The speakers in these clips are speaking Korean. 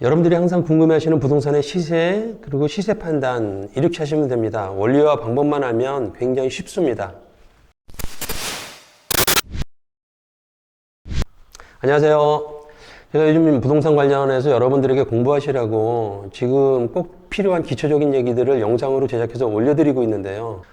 여러분들이 항상 궁금해하시는 부동산의 시세 그리고 시세 판단 이렇게 하시면 됩니다. 원리와 방법만 알면 굉장히 쉽습니다. 안녕하세요. 제가 요즘 부동산 관련해서 여러분들에게 공부하시라고 지금 꼭 필요한 기초적인 얘기들을 영상으로 제작해서 올려드리고 있는데요.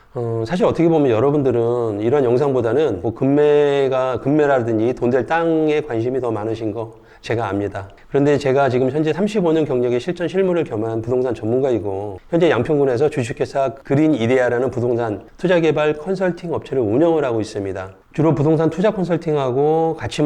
사실 어떻게 보면 여러분들은 이런 영상보다는 뭐 금매라든지 돈 될 땅에 관심이 더 많으신 거 제가 압니다. 그런데 제가 지금 현재 35년 경력의 실전 실무를 겸한 부동산 전문가이고, 현재 양평군에서 주식회사 그린 이데아라는 부동산 투자개발 컨설팅 업체를 운영을 하고 있습니다. 주로 부동산 투자 컨설팅하고 가치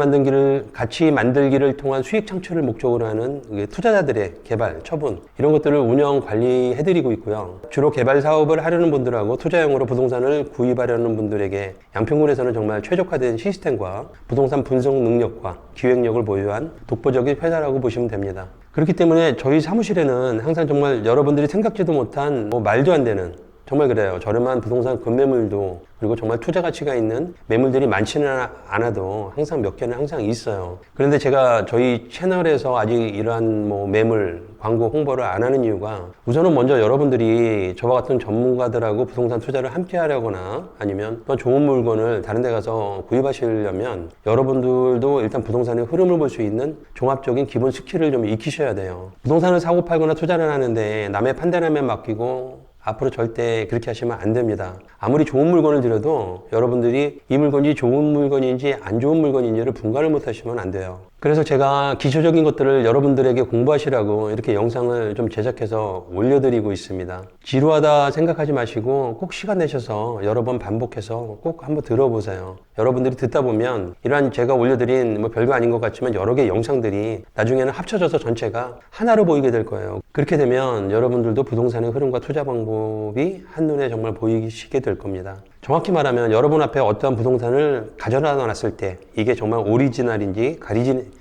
만들기를 통한 수익 창출을 목적으로 하는 투자자들의 개발, 처분 이런 것들을 운영 관리해드리고 있고요. 주로 개발 사업을 하려는 분들하고 투자용으로 부동산을 구입하려는 분들에게 양평군에서는 정말 최적화된 시스템과 부동산 분석 능력과 기획력을 보유한 독보적인 회사라고 보시면 됩니다. 그렇기 때문에 저희 사무실에는 항상 정말 여러분들이 생각지도 못한 말도 안 되는, 정말 그래요. 저렴한 부동산 급매물도, 그리고 정말 투자 가치가 있는 매물들이 많지는 않아도 항상 몇 개는 항상 있어요. 그런데 제가 저희 채널에서 아직 이러한 매물, 광고 홍보를 안 하는 이유가, 우선은 먼저 여러분들이 저와 같은 전문가들하고 부동산 투자를 함께 하려거나 아니면 또 좋은 물건을 다른 데 가서 구입하시려면 여러분들도 일단 부동산의 흐름을 볼 수 있는 종합적인 기본 스킬을 좀 익히셔야 돼요. 부동산을 사고 팔거나 투자를 하는데 남의 판단함에 맡기고 앞으로 절대 그렇게 하시면 안 됩니다. 아무리 좋은 물건을 드려도 여러분들이 이 물건이 좋은 물건인지 안 좋은 물건인지를 분간을 못 하시면 안 돼요. 그래서 제가 기초적인 것들을 여러분들에게 공부하시라고 이렇게 영상을 좀 제작해서 올려드리고 있습니다. 지루하다 생각하지 마시고 꼭 시간 내셔서 여러 번 반복해서 꼭 한번 들어보세요. 여러분들이 듣다 보면 이러한 제가 올려드린 별거 아닌 것 같지만 여러 개의 영상들이 나중에는 합쳐져서 전체가 하나로 보이게 될 거예요. 그렇게 되면 여러분들도 부동산의 흐름과 투자 방법이 한눈에 정말 보이시게 될 겁니다. 정확히 말하면 여러분 앞에 어떠한 부동산을 가져다 놨을 때 이게 정말 오리지널인지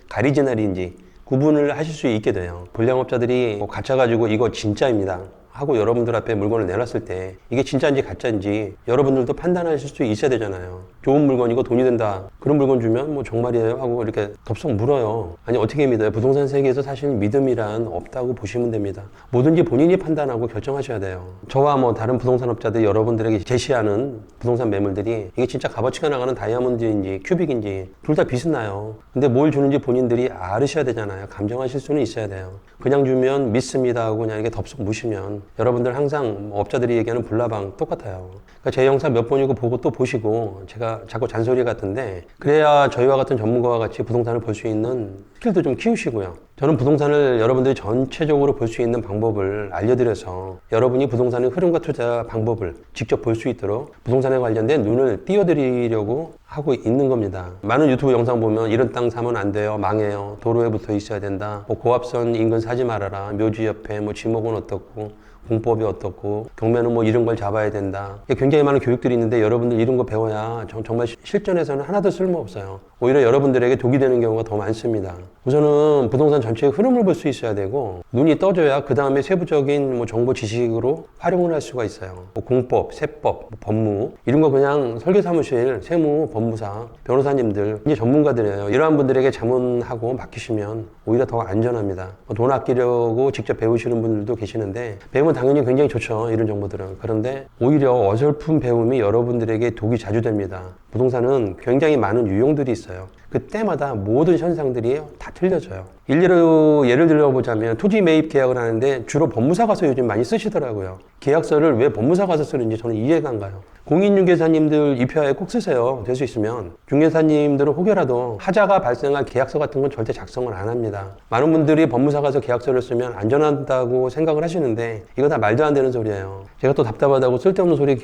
가리지널인지 구분을 하실 수 있게 돼요. 불량업자들이 가짜 가지고 이거 진짜입니다 하고 여러분들 앞에 물건을 내놨을 때 이게 진짜인지 가짜인지 여러분들도 판단하실 수 있어야 되잖아요. 좋은 물건이고 돈이 된다, 그런 물건 주면 정말이에요 하고 이렇게 덥석 물어요. 아니 어떻게 믿어요? 부동산 세계에서 사실 믿음이란 없다고 보시면 됩니다. 뭐든지 본인이 판단하고 결정하셔야 돼요. 저와 다른 부동산업자들이 여러분들에게 제시하는 부동산 매물들이 이게 진짜 값어치가 나가는 다이아몬드인지 큐빅인지 둘 다 비슷나요. 근데 뭘 주는지 본인들이 알으셔야 되잖아요. 감정하실 수는 있어야 돼요. 그냥 주면 믿습니다 하고 그냥 이렇게 덥석 무시면 여러분들 항상 업자들이 얘기하는 불나방 똑같아요. 그러니까 제 영상 몇 번이고 보고 또 보시고, 제가 자꾸 잔소리 같은데 그래야 저희와 같은 전문가와 같이 부동산을 볼 수 있는 스킬도 좀 키우시고요. 저는 부동산을 여러분들이 전체적으로 볼 수 있는 방법을 알려드려서 여러분이 부동산의 흐름과 투자 방법을 직접 볼 수 있도록 부동산에 관련된 눈을 띄워드리려고 하고 있는 겁니다. 많은 유튜브 영상 보면 이런 땅 사면 안 돼요, 망해요, 도로에 붙어 있어야 된다, 고압선 인근 사지 말아라, 묘지 옆에 지목은 어떻고 공법이 어떻고 경매는 이런 걸 잡아야 된다. 굉장히 많은 교육들이 있는데 여러분들 이런 거 배워야 정말 실전에서는 하나도 쓸모없어요. 오히려 여러분들에게 독이 되는 경우가 더 많습니다. 우선은 부동산 전체의 흐름을 볼 수 있어야 되고 눈이 떠져야 그 다음에 세부적인 정보 지식으로 활용을 할 수가 있어요. 공법, 세법, 법무 이런 거 그냥 설계사무실, 세무, 법무사, 변호사님들 이제 전문가들이에요. 이러한 분들에게 자문하고 맡기시면 오히려 더 안전합니다. 돈 아끼려고 직접 배우시는 분들도 계시는데 배우면 당연히 굉장히 좋죠, 이런 정보들은. 그런데 오히려 어설픈 배움이 여러분들에게 독이 자주 됩니다. 부동산은 굉장히 많은 유형들이 있어요. 그때마다 모든 현상들이 다 틀려져요. 예를 들어보자면 토지 매입 계약을 하는데 주로 법무사 가서 요즘 많이 쓰시더라고요. 계약서를 왜 법무사 가서 쓰는지 저는 이해가 안 가요. 공인중개사님들 입회하에 꼭 쓰세요. 될 수 있으면. 중개사님들은 혹여라도 하자가 발생할 계약서 같은 건 절대 작성을 안 합니다. 많은 분들이 법무사 가서 계약서를 쓰면 안전하다고 생각을 하시는데 이거 다 말도 안 되는 소리예요. 제가 또 답답하다고 쓸데없는 소리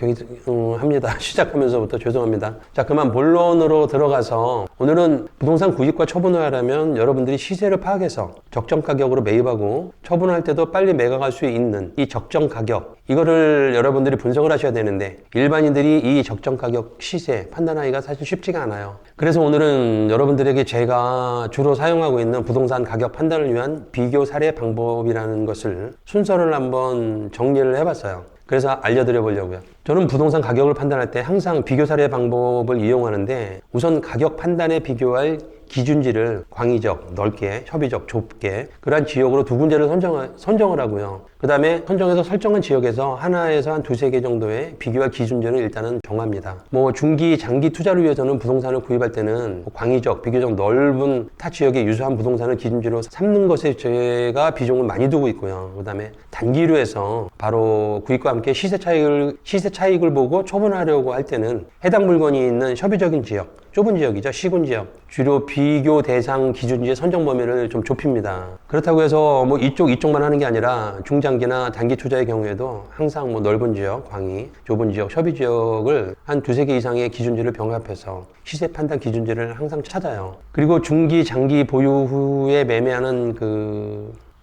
합니다. 시작하면서부터 죄송합니다. 자, 그만 본론으로 들어가서 오늘은 부동산 구입과 처분을 하려면 여러분들이 시세를 파악해서 적정 가격으로 매입하고 처분할 때도 빨리 매각할 수 있는 이 적정 가격, 이거를 여러분들이 분석을 하셔야 되는데 일반인들이 이 적정 가격 시세 판단하기가 사실 쉽지가 않아요. 그래서 오늘은 여러분들에게 제가 주로 사용하고 있는 부동산 가격 판단을 위한 비교 사례 방법이라는 것을 순서를 한번 정리를 해봤어요. 그래서 알려드려 보려고요. 저는 부동산 가격을 판단할 때 항상 비교 사례 방법을 이용하는데 우선 가격 판단에 비교할 기준지를 광의적, 넓게, 협의적, 좁게 그러한 지역으로 두 군데를 선정을 하고요. 그 다음에 선정해서 설정한 지역에서 하나에서 한 두세 개 정도의 비교할 기준지를 일단은 정합니다. 뭐 중기, 장기 투자를 위해서는 부동산을 구입할 때는 광의적, 비교적 넓은 타 지역에 유수한 부동산을 기준지로 삼는 것에 제가 비중을 많이 두고 있고요. 그 다음에 단기로 해서 바로 구입과 함께 시세 차익을 보고 처분하려고 할 때는 해당 물건이 있는 협의적인 지역, 좁은 지역이죠. 시군 지역. 주로 비교 대상 기준지의 선정 범위를 좀 좁힙니다. 그렇다고 해서 뭐 이쪽만 하는 게 아니라 중장기나 단기 투자의 경우에도 항상 뭐 넓은 지역, 광의, 좁은 지역, 협의 지역을 한 두세 개 이상의 기준지를 병합해서 시세 판단 기준지를 항상 찾아요. 그리고 중기, 장기 보유 후에 매매하는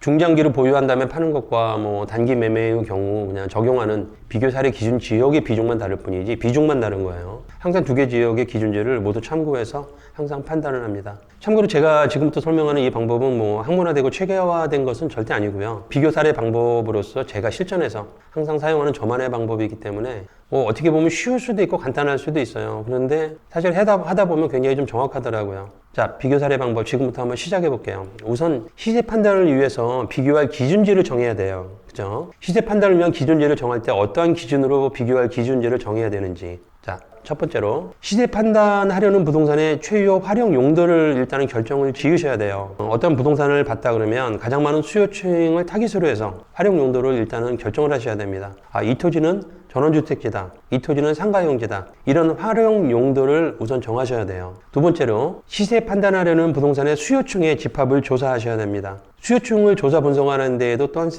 중장기를 보유한 다음에 파는 것과 뭐 단기 매매의 경우 그냥 적용하는 비교 사례 기준 지역의 비중만 다를 뿐이지 비중만 다른 거예요. 항상 두 개 지역의 기준지를 모두 참고해서 항상 판단을 합니다. 참고로 제가 지금부터 설명하는 이 방법은 뭐 학문화되고 체계화된 것은 절대 아니고요. 비교 사례 방법으로서 제가 실전에서 항상 사용하는 저만의 방법이기 때문에 뭐 어떻게 보면 쉬울 수도 있고 간단할 수도 있어요. 그런데 사실 하다 보면 굉장히 좀 정확하더라고요. 자, 비교 사례 방법 지금부터 한번 시작해 볼게요. 우선 시세 판단을 위해서 비교할 기준지를 정해야 돼요. 그죠? 시세 판단을 위한 기준지를 정할 때 어떠한 기준으로 비교할 기준지를 정해야 되는지. 자, 첫 번째로 시세 판단하려는 부동산의 최유 활용 용도를 일단은 결정을 지으셔야 돼요. 어떤 부동산을 봤다 그러면 가장 많은 수요층을 타깃으로 해서 활용 용도를 일단은 결정을 하셔야 됩니다. 이 토지는 전원주택지다. 이 토지는 상가용지다. 이런 활용 용도를 우선 정하셔야 돼요. 두 번째로 시세 판단하려는 부동산의 수요층의 집합을 조사하셔야 됩니다. 수요층을 조사 분석하는 데에도 또한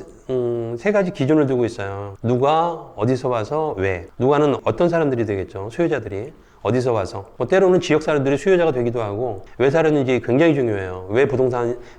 세 가지 기준을 두고 있어요. 누가 어디서 와서 왜. 누가는 어떤 사람들이 되겠죠. 수요자들이. 어디서 와서 뭐 때로는 지역 사람들이 수요자가 되기도 하고 왜 사는지 굉장히 중요해요.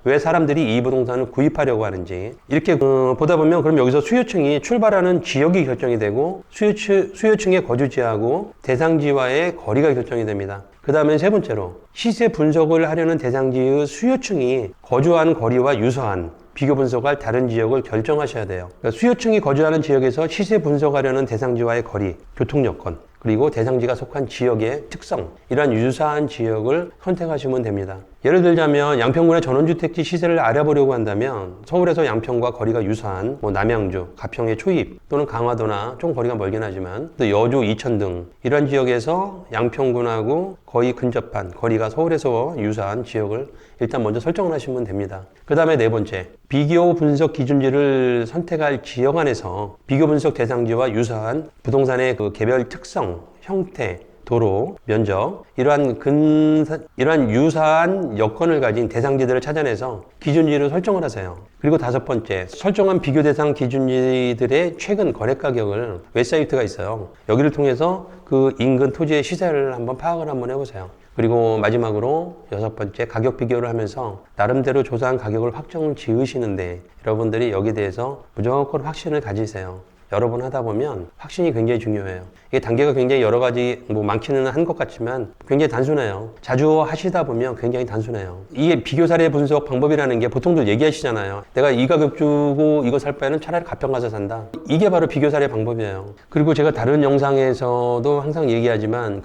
왜 사람들이 이 부동산을 구입하려고 하는지 이렇게 보다 보면 그럼 여기서 수요층이 출발하는 지역이 결정이 되고 수요층의 거주지하고 대상지와의 거리가 결정이 됩니다. 그 다음에 세 번째로 시세 분석을 하려는 대상지의 수요층이 거주하는 거리와 유사한 비교 분석할 다른 지역을 결정하셔야 돼요. 그러니까 수요층이 거주하는 지역에서 시세 분석하려는 대상지와의 거리, 교통 여건, 그리고 대상지가 속한 지역의 특성, 이러한 유사한 지역을 선택하시면 됩니다. 예를 들자면 양평군의 전원주택지 시세를 알아보려고 한다면 서울에서 양평과 거리가 유사한 남양주, 가평의 초입 또는 강화도나 좀 거리가 멀긴 하지만 또 여주, 이천 등 이러한 지역에서 양평군하고 거의 근접한 거리가 서울에서 유사한 지역을 일단 먼저 설정을 하시면 됩니다. 그 다음에 네 번째, 비교 분석 기준지를 선택할 지역 안에서 비교 분석 대상지와 유사한 부동산의 개별 특성, 형태, 도로, 면적, 이러한 유사한 여건을 가진 대상지들을 찾아내서 기준지를 설정을 하세요. 그리고 다섯 번째, 설정한 비교 대상 기준지들의 최근 거래 가격을 웹사이트가 있어요. 여기를 통해서 그 인근 토지의 시세를 한번 파악을 한번 해보세요. 그리고 마지막으로 여섯 번째, 가격 비교를 하면서 나름대로 조사한 가격을 확정을 지으시는데 여러분들이 여기에 대해서 무조건 확신을 가지세요. 여러 번 하다 보면 확신이 굉장히 중요해요. 이게 단계가 굉장히 여러 가지 많기는 한 것 같지만 굉장히 단순해요. 자주 하시다 보면 굉장히 단순해요. 이게 비교 사례 분석 방법이라는 게 보통들 얘기하시잖아요. 내가 이 가격 주고 이거 살 바에는 차라리 가평 가서 산다. 이게 바로 비교 사례 방법이에요. 그리고 제가 다른 영상에서도 항상 얘기하지만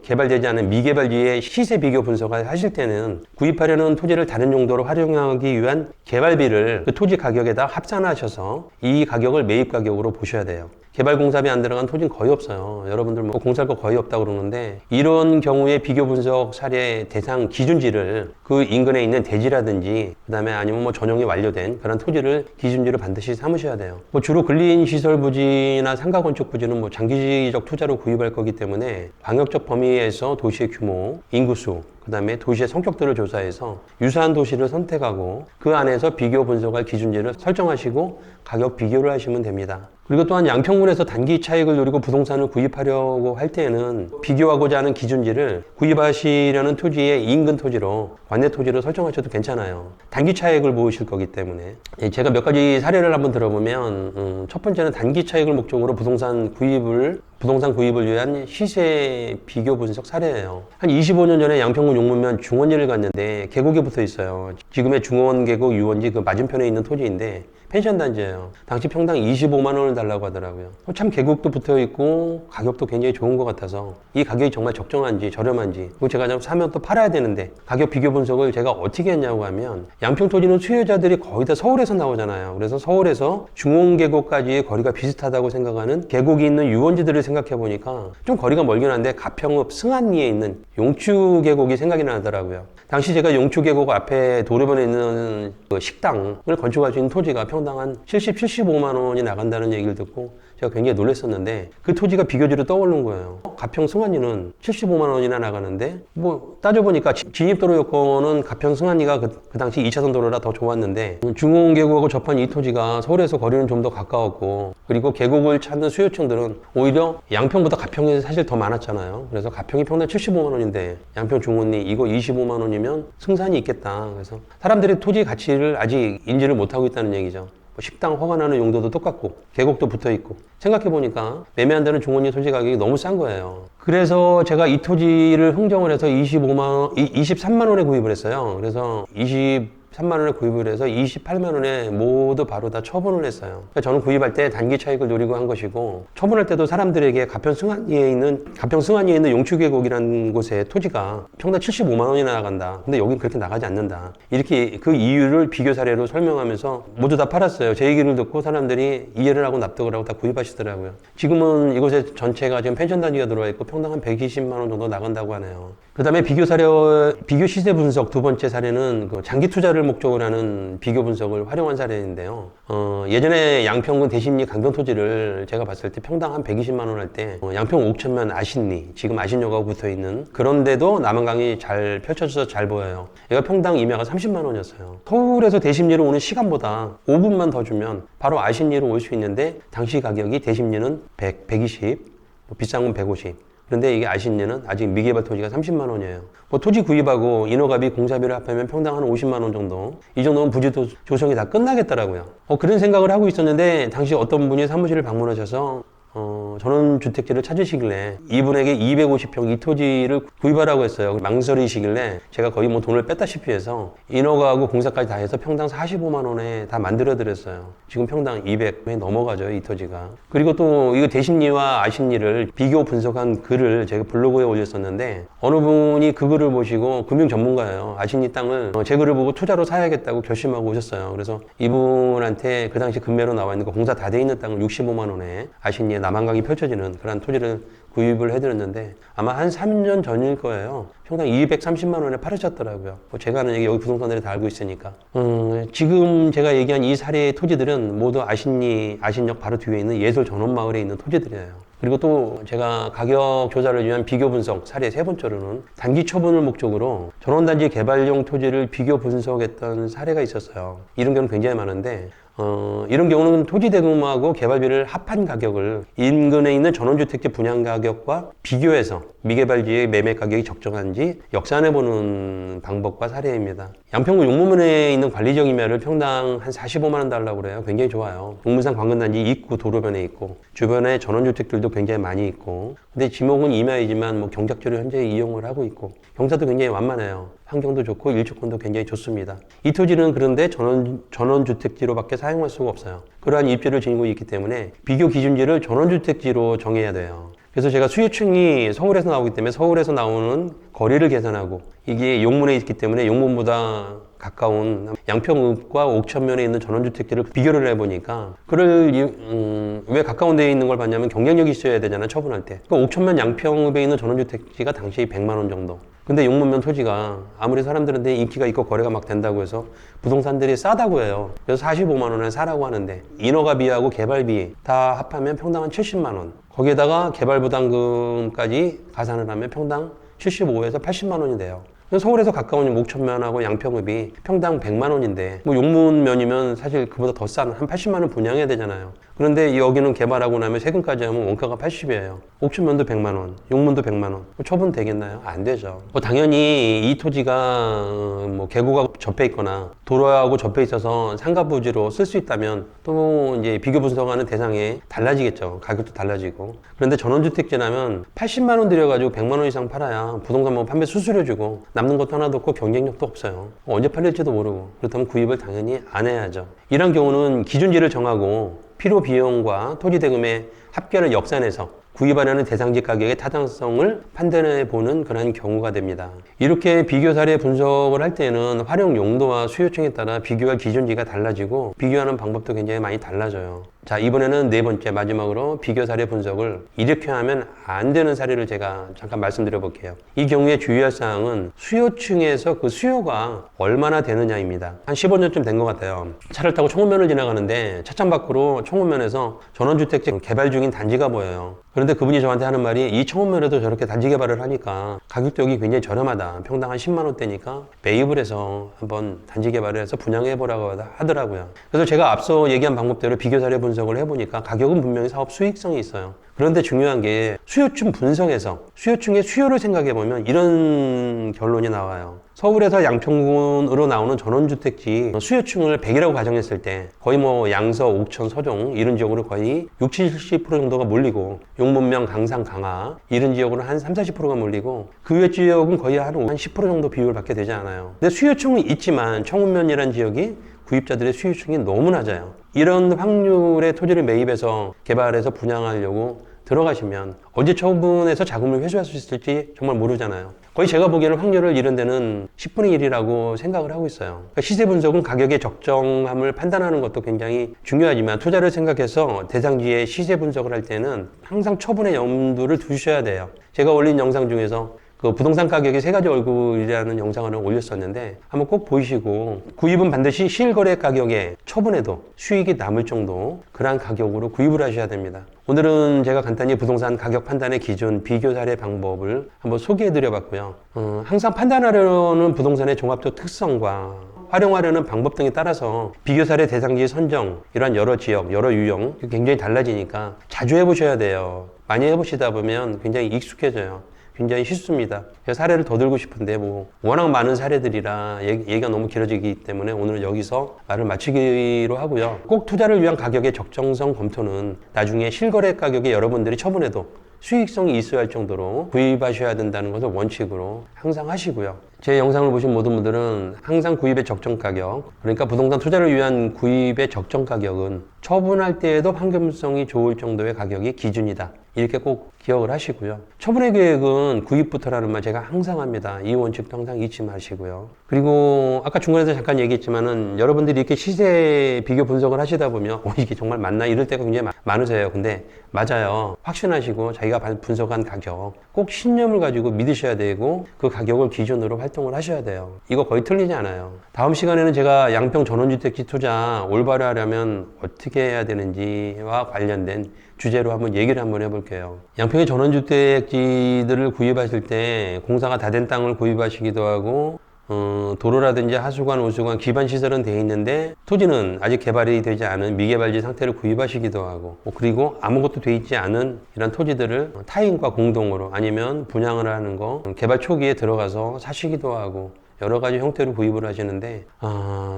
개발되지 않은 미개발지의 시세 비교 분석을 하실 때는 구입하려는 토지를 다른 용도로 활용하기 위한 개발비를 그 토지 가격에다 합산하셔서 이 가격을 매입 가격으로 보셔야 돼요. 개발 공사비 안 들어간 토지는 거의 없어요. 여러분들 공사할 거 거의 없다고 그러는데 이런 경우에 비교 분석 사례 대상 기준지를 그 인근에 있는 대지라든지 그다음에 아니면 전용이 완료된 그런 토지를 기준지로 반드시 삼으셔야 돼요. 주로 근린 시설 부지나 상가 건축 부지는 장기적 투자로 구입할 거기 때문에 광역적 범위에서 도시의 규모, 인구수, 그 다음에 도시의 성격들을 조사해서 유사한 도시를 선택하고 그 안에서 비교 분석할 기준지를 설정하시고 가격 비교를 하시면 됩니다. 그리고 또한 양평군에서 단기 차익을 노리고 부동산을 구입하려고 할 때에는 비교하고자 하는 기준지를 구입하시려는 토지의 인근 토지로 관내 토지로 설정하셔도 괜찮아요. 단기 차익을 보실 거기 때문에. 제가 몇 가지 사례를 한번 들어보면 첫 번째는 단기 차익을 목적으로 부동산 구입을 부동산 구입을 위한 시세 비교 분석 사례예요. 한 25년 전에 양평군 용문면 중원리를 갔는데 계곡에 붙어 있어요. 지금의 중원계곡 유원지 그 맞은편에 있는 토지인데 펜션 단지예요. 당시 평당 25만 원을 달라고 하더라고요. 참 계곡도 붙어 있고 가격도 굉장히 좋은 것 같아서 이 가격이 정말 적정한지 저렴한지 그리고 제가 좀 사면 또 팔아야 되는데 가격 비교 분석을 제가 어떻게 했냐고 하면 양평 토지는 수요자들이 거의 다 서울에서 나오잖아요. 그래서 서울에서 중원계곡까지의 거리가 비슷하다고 생각하는 계곡이 있는 유원지들을 생각해 보니까 좀 거리가 멀긴 한데 가평읍 승안리에 있는 용추계곡이 생각이 나더라고요. 당시 제가 용추계곡 앞에 도로변에 있는 그 식당을 건축할 수 있는 토지가 평당 한 75만 원이 나간다는 얘기를 듣고 제가 굉장히 놀랐었는데 그 토지가 비교지로 떠오르는 거예요. 가평 승안리는 75만 원이나 나가는데 뭐 따져보니까 진입도로 여건은 가평 승안리가 그 당시 2차선 도로라 더 좋았는데 중원계곡하고 접한 이 토지가 서울에서 거리는 좀 더 가까웠고 그리고 계곡을 찾는 수요층들은 오히려 양평보다 가평이 사실 더 많았잖아요. 그래서 가평이 평당 75만 원인데 양평 중원리 이거 25만 원이면 승산이 있겠다. 그래서 사람들이 토지 가치를 아직 인지를 못하고 있다는 얘기죠. 식당 허가나는 용도도 똑같고 계곡도 붙어있고 생각해보니까 매매한다는 중원리 토지 가격이 너무 싼 거예요. 그래서 제가 이 토지를 흥정을 해서 23만 원에 구입을 했어요. 그래서 23만 원에 구입을 해서 28만 원에 모두 바로 다 처분을 했어요. 그러니까 저는 구입할 때 단기 차익을 노리고 한 것이고 처분할 때도 사람들에게 가평 승안리에 있는 용추계곡이라는 곳에 토지가 평당 75만 원이나 나간다. 근데 여긴 그렇게 나가지 않는다. 이렇게 그 이유를 비교 사례로 설명하면서 모두 다 팔았어요. 제 얘기를 듣고 사람들이 이해를 하고 납득을 하고 다 구입하시더라고요. 지금은 이곳에 전체가 지금 펜션 단지가 들어와 있고 평당 한 120만 원 정도 나간다고 하네요. 그 다음에 비교 시세 분석 두 번째 사례는 그 장기 투자를 목적으로 하는 비교 분석을 활용한 사례인데요. 예전에 양평군 대심리 강변 토지를 제가 봤을 때 평당 한 120만 원 할 때 양평 옥천면 아신리, 지금 아신역하고 붙어 있는 그런데도 남한강이 잘 펼쳐져서 잘 보여요. 얘가 평당 임야가 30만 원이었어요. 서울에서 대심리로 오는 시간보다 5분만 더 주면 바로 아신리로 올 수 있는데 당시 가격이 대심리는 100, 120, 비싼 건 150. 그런데 이게 아신리는 아직 미개발 토지가 30만 원이에요. 뭐 토지 구입하고 인허가비, 공사비를 합하면 평당 한 50만 원 정도. 이 정도면 부지 조성이 다 끝나겠더라고요. 그런 생각을 하고 있었는데 당시 어떤 분이 사무실을 방문하셔서 전원주택지를 찾으시길래 이분에게 250평 이 토지를 구입하라고 했어요. 망설이시길래 제가 거의 뭐 돈을 뺐다시피 해서 인허가하고 공사까지 다 해서 평당 45만 원에 다 만들어 드렸어요. 지금 평당 200에 넘어가죠, 이 토지가. 그리고 또 이거 대심리와 아심리를 비교 분석한 글을 제가 블로그에 올렸었는데 어느 분이 그 글을 보시고 금융 전문가예요. 아심리 땅을 제 글을 보고 투자로 사야겠다고 결심하고 오셨어요. 그래서 이분한테 그 당시 금매로 나와 있는 거 공사 다 돼 있는 땅을 65만 원에 아신리에 남한강이 펼쳐지는 그런 토지를 구입을 해드렸는데 아마 한 3년 전일 거예요. 평당 230만 원에 팔으셨더라고요. 제가 하는 얘기 여기 부동산들이 다 알고 있으니까. 지금 제가 얘기한 이 사례의 토지들은 모두 아신역 바로 뒤에 있는 예술전원마을에 있는 토지들이에요. 그리고 또 제가 가격 조사를 위한 비교 분석 사례 세 번째로는 단기 처분을 목적으로 전원단지 개발용 토지를 비교 분석했던 사례가 있었어요. 이런 경우는 굉장히 많은데 이런 경우는 토지 대금하고 개발비를 합한 가격을 인근에 있는 전원주택지 분양 가격과 비교해서 미개발지의 매매 가격이 적정한지 역산해보는 방법과 사례입니다. 양평구 용문면에 있는 관리적 임야를 평당 한 45만 원 달라고 그래요. 굉장히 좋아요. 용문산 관건단지 입구 도로변에 있고 주변에 전원주택들도 굉장히 많이 있고 근데 지목은 임야이지만 뭐 경작지로 현재 이용을 하고 있고 경사도 굉장히 완만해요. 환경도 좋고 일조권도 굉장히 좋습니다. 이 토지는 그런데 전원주택지로밖에 사용할 수가 없어요. 그러한 입지를 지니고 있기 때문에 비교 기준지를 전원주택지로 정해야 돼요. 그래서 제가 수요층이 서울에서 나오기 때문에 서울에서 나오는 거리를 계산하고 이게 용문에 있기 때문에 용문보다 가까운 양평읍과 옥천면에 있는 전원주택지를 비교를 해보니까 왜 가까운 데에 있는 걸 봤냐면 경쟁력이 있어야 되잖아요, 처분할 때. 그러니까 옥천면 양평읍에 있는 전원주택지가 당시 100만 원 정도. 근데 용문면 토지가 아무리 사람들한테 인기가 있고 거래가 막 된다고 해서 부동산들이 싸다고 해요. 그래서 45만 원에 사라고 하는데 인허가비하고 개발비 다 합하면 평당 한 70만 원. 거기에다가 개발부담금까지 가산을 하면 평당 75에서 80만 원이 돼요. 서울에서 가까운 옥천면하고 양평읍이 평당 100만 원인데 뭐 용문면이면 사실 그보다 더 싼 한 80만 원 분양해야 되잖아요. 그런데 여기는 개발하고 나면 세금까지 하면 원가가 80이에요. 옥천면도 100만 원, 용문도 100만 원. 처분 되겠나요? 안 되죠. 당연히 이 토지가 뭐 계곡하고 접해 있거나 도로하고 접해 있어서 상가 부지로 쓸 수 있다면 또 이제 비교 분석하는 대상이 달라지겠죠. 가격도 달라지고. 그런데 전원주택지라면 80만 원 들여가지고 100만 원 이상 팔아야 부동산 뭐 판매 수수료주고 남는 것도 하나도 없고 경쟁력도 없어요. 언제 팔릴지도 모르고. 그렇다면 구입을 당연히 안 해야죠. 이런 경우는 기준지를 정하고 필요 비용과 토지 대금의 합계를 역산해서 구입하려는 대상지 가격의 타당성을 판단해 보는 그런 경우가 됩니다. 이렇게 비교 사례 분석을 할 때는 활용 용도와 수요층에 따라 비교할 기준지가 달라지고 비교하는 방법도 굉장히 많이 달라져요. 자, 이번에는 네 번째 마지막으로 비교 사례 분석을 이렇게 하면 안 되는 사례를 제가 잠깐 말씀드려 볼게요. 이 경우에 주의할 사항은 수요층에서 그 수요가 얼마나 되느냐입니다. 한 15년쯤 된 것 같아요. 차를 타고 청운면을 지나가는데 차창 밖으로 청운면에서 전원주택지 개발 중인 단지가 보여요. 그런데 그분이 저한테 하는 말이 이 청운면에도 저렇게 단지 개발을 하니까 가격도 여기 굉장히 저렴하다. 평당 한 10만 원대니까 매입을 해서 한번 단지 개발을 해서 분양해보라고 하더라고요. 그래서 제가 앞서 얘기한 방법대로 비교 사례 분석을 해보니까 가격은 분명히 사업 수익성이 있어요. 그런데 중요한 게 수요층 분석에서 수요층의 수요를 생각해보면 이런 결론이 나와요. 서울에서 양평군으로 나오는 전원주택지 수요층을 100이라고 가정했을 때 거의 뭐 양서, 옥천, 서종 이런 지역으로 거의 60, 70% 정도가 몰리고 용문명, 강상, 강화 이런 지역으로 한 30, 40%가 몰리고 그 외 지역은 거의 한 10% 정도 비율을 받게 되지 않아요. 근데 수요층은 있지만 청운면이라는 지역이 구입자들의 수요층이 너무 낮아요. 이런 확률의 토지를 매입해서 개발해서 분양하려고 들어가시면 언제 처분해서 자금을 회수할 수 있을지 정말 모르잖아요. 거의 제가 보기에는 확률을 이런 데는 10분의 1이라고 생각을 하고 있어요. 그러니까 시세 분석은 가격의 적정함을 판단하는 것도 굉장히 중요하지만 투자를 생각해서 대상지의 시세 분석을 할 때는 항상 처분의 염두를 두셔야 돼요. 제가 올린 영상 중에서 그 부동산 가격의 세 가지 얼굴이라는 영상을 올렸었는데 한번 꼭 보시고 구입은 반드시 실거래 가격에 처분해도 수익이 남을 정도 그러한 가격으로 구입을 하셔야 됩니다. 오늘은 제가 간단히 부동산 가격 판단의 기준, 비교 사례 방법을 한번 소개해 드려 봤고요. 항상 판단하려는 부동산의 종합적 특성과 활용하려는 방법 등에 따라서 비교 사례 대상지 선정, 이러한 여러 지역, 여러 유형 굉장히 달라지니까 자주 해보셔야 돼요. 많이 해보시다 보면 굉장히 익숙해져요. 굉장히 쉽습니다. 제가 사례를 더 들고 싶은데 뭐 워낙 많은 사례들이라 얘기가 너무 길어지기 때문에 오늘 여기서 말을 마치기로 하고요. 꼭 투자를 위한 가격의 적정성 검토는 나중에 실거래 가격에 여러분들이 처분해도 수익성이 있어야 할 정도로 구입하셔야 된다는 것을 원칙으로 항상 하시고요. 제 영상을 보신 모든 분들은 항상 구입의 적정 가격, 그러니까 부동산 투자를 위한 구입의 적정 가격은 처분할 때에도 환경성이 좋을 정도의 가격이 기준이다. 이렇게 꼭 기억을 하시고요. 처분의 계획은 구입부터라는 말 제가 항상 합니다. 이 원칙도 항상 잊지 마시고요. 그리고 아까 중간에서 잠깐 얘기했지만은 여러분들이 이렇게 시세 비교 분석을 하시다 보면 이게 정말 맞나 이럴 때가 굉장히 많으세요. 근데 맞아요. 확신하시고 자기가 분석한 가격 꼭 신념을 가지고 믿으셔야 되고 그 가격을 기준으로 활동을 하셔야 돼요. 이거 거의 틀리지 않아요. 다음 시간에는 제가 양평 전원주택지 투자 올바로 하려면 어떻게 해야 되는지와 관련된 주제로 한번 얘기를 한번 해볼게요. 양평의 전원주택지들을 구입하실 때 공사가 다 된 땅을 구입하시기도 하고 도로라든지 하수관, 오수관, 기반시설은 돼 있는데 토지는 아직 개발이 되지 않은 미개발지 상태를 구입하시기도 하고 그리고 아무것도 돼 있지 않은 이런 토지들을 타인과 공동으로 아니면 분양을 하는 거 개발 초기에 들어가서 사시기도 하고 여러 가지 형태로 구입을 하시는데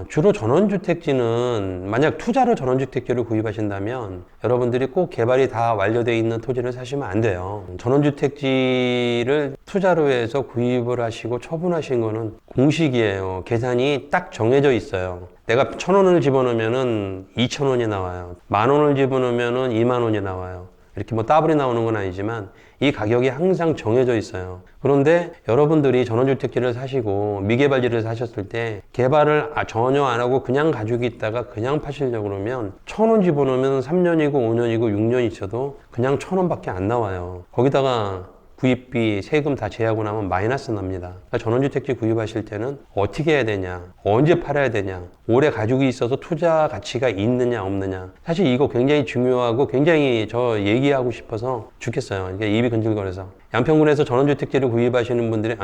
주로 전원주택지는 만약 투자로 전원주택지를 구입하신다면 여러분들이 꼭 개발이 다 완료되어 있는 토지를 사시면 안 돼요. 전원주택지를 투자로 해서 구입을 하시고 처분하신 거는 공식이에요. 계산이 딱 정해져 있어요. 내가 1,000원을 집어넣으면 2,000원이 나와요. 10,000원을 집어넣으면 20,000원이 나와요. 이렇게 뭐 따블이 나오는 건 아니지만 이 가격이 항상 정해져 있어요. 그런데 여러분들이 전원주택지를 사시고 미개발지를 사셨을 때 개발을 전혀 안 하고 그냥 가지고 있다가 그냥 파시려고 그러면 1,000원 집어넣으면 3년이고 5년이고 6년 있어도 그냥 1,000원밖에 안 나와요. 거기다가 구입비, 세금 다 제하고 나면 마이너스 납니다. 그러니까 전원주택지 구입하실 때는 어떻게 해야 되냐, 언제 팔아야 되냐, 오래 가지고 있어서 투자 가치가 있느냐 없느냐. 사실 이거 굉장히 중요하고 굉장히 저 얘기하고 싶어서 죽겠어요. 이게 입이 근질거려서. 양평군에서 전원주택지를 구입하시는 분들이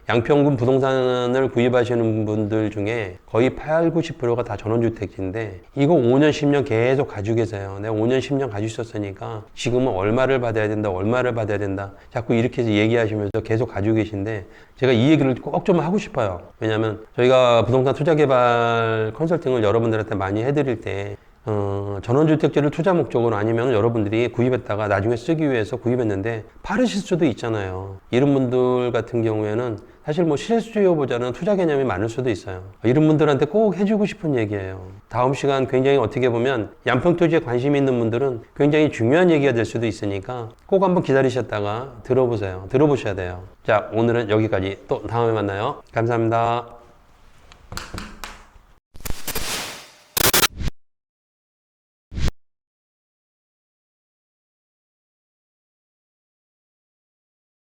양평군 부동산을 구입하시는 분들 중에 거의 8, 90%가 다 전원주택지인데 이거 5년, 10년 계속 가지고 계세요. 내가 5년, 10년 가지고 있었으니까 지금은 얼마를 받아야 된다, 얼마를 받아야 된다. 자꾸 이렇게 해서 얘기하시면서 계속 가지고 계신데 제가 이 얘기를 꼭 좀 하고 싶어요. 왜냐하면 저희가 부동산 투자개발 컨설팅을 여러분들한테 많이 해드릴 때 전원주택지를 투자 목적으로 아니면 여러분들이 구입했다가 나중에 쓰기 위해서 구입했는데 팔으실 수도 있잖아요. 이런 분들 같은 경우에는 사실 뭐 실수요보다는 투자 개념이 많을 수도 있어요. 이런 분들한테 꼭 해주고 싶은 얘기예요. 다음 시간 굉장히 어떻게 보면 양평토지에 관심 있는 분들은 굉장히 중요한 얘기가 될 수도 있으니까 꼭 한번 기다리셨다가 들어보셔야 돼요. 자, 오늘은 여기까지. 또 다음에 만나요. 감사합니다.